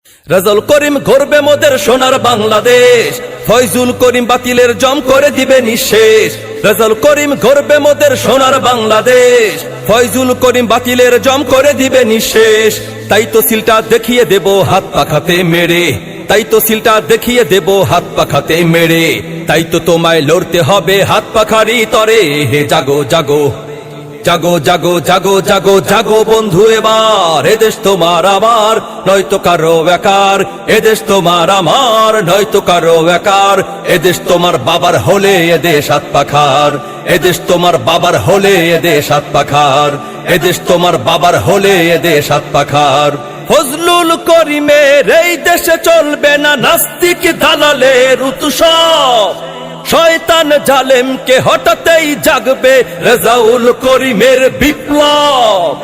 রেজাউল করিম গর্বে মোদের সোনার বাংলাদেশ, ফয়জুল করিম বাতিলের জম করে দিবে নিঃশেষ। রেজাউল করিম গর্বে মোদের সোনার বাংলাদেশ, ফয়জুল করিম বাতিলের জম করে দিবে নিঃশেষ। তাই তো সিলটা দেখিয়ে দেব হাত পাখাতে মেরে, তাই তো সিলটা দেখিয়ে দেব হাত পাখাতে মেরে। তাই তো তোমায় লড়তে হবে হাত পাখারি তরে। হে জাগো জাগো জাগো জাগো জাগো জাগো জাগো বন্ধু, এবার এদেশ তোমার আমার নয়তো কারো বেকার। এদেশ তোমার আমার নয়তো কারো বেকার। এদেশ তোমার বাবার হলে এদেশ হাত পাখার। এদেশ তোমার বাবার হলে এদেশ হাত পাখার। এদেশ তোমার বাবার হলে এদেশ হাত পাখার। ফজলুল করিমের এই দেশে চলবে না নাস্তিক দালালের উৎসব। শয়তান জালেমকে হঠাতেই জাগবে রেজাউল করিমের বিপ্লব।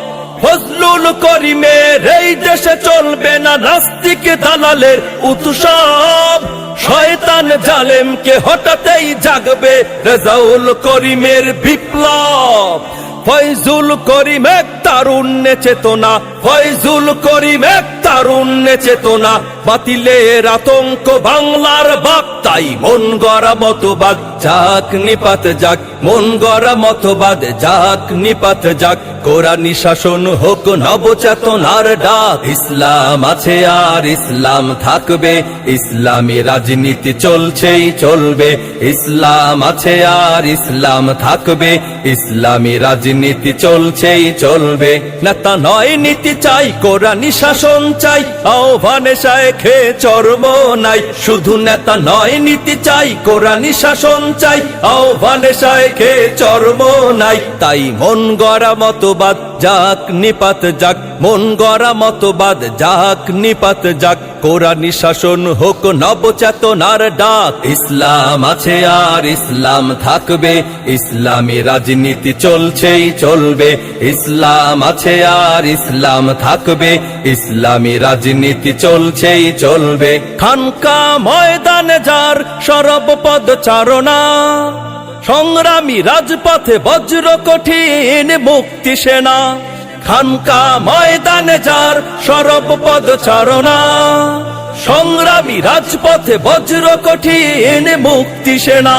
ফজলুল করিমের এই দেশে চলবে না নাস্তিক দালালের উৎসব। শয়তান জালেমকে হঠাতেই জাগবে রেজাউল করিমের বিপ্লব। ফয়জুল করিম এক তারুণ্যে চেতনা, ফয়জুল করিম এক তারুণ্যে চেতনা। বাতিলের আতঙ্ক বাংলার বাপ, তাই মন গড়া মতবাদ যাক নিপাত যাক। মন গড়া মতবাদ যাক নিপাত যাক। কোরআনী শাসন হোক নবচেতনার ডাক। ইসলাম আছে আর ইসলাম থাকবে, ইসলামী রাজনীতি চলছেই চলবে। ইসলাম আছে আর ইসলাম থাকবে, ইসলামী রাজনীতি চলছেই চলবে। নেতা নয় নীতি চাই, কোরআনী শাসন চাই, আহ্বানে শায়েখে চরম নাই। শুধু নেতা নয় নীতি চাই, কোরআনী শাসন চাই, আহ্বানে শায়েখে চরম নাই। তাই মন গড়া মতবাদ যাক নিপাত যাক। মন গড়া মতবাদ যাক নিপাত যাক। কোরআনী শাসন হোক নবচেতনার ডাক। ইসলাম আছে আর ইসলাম থাকবে, ইসলামী রাজনীতি চলছেই চলবে। ইসলাম আছে আর ইসলাম থাকবে, ইসলামী রাজনীতি চলছেই চলবে। খানকা ময়দানে যার সরব পদ চারণা, সংগ্রামী রাজপথে বজ্র কঠিন মুক্তি সেনা। খানকা ময়দানে যার সরব পদ চারণা, সংগ্রামী রাজপথে বজ্র কঠিন মুক্তি সেনা।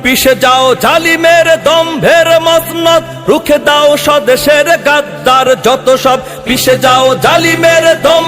পিছে যাও জালিমের দম্ভের মসনদ, রুখে দাও স্বদেশের গাদ্দার যত সব। পিছে যাও জালিমের দম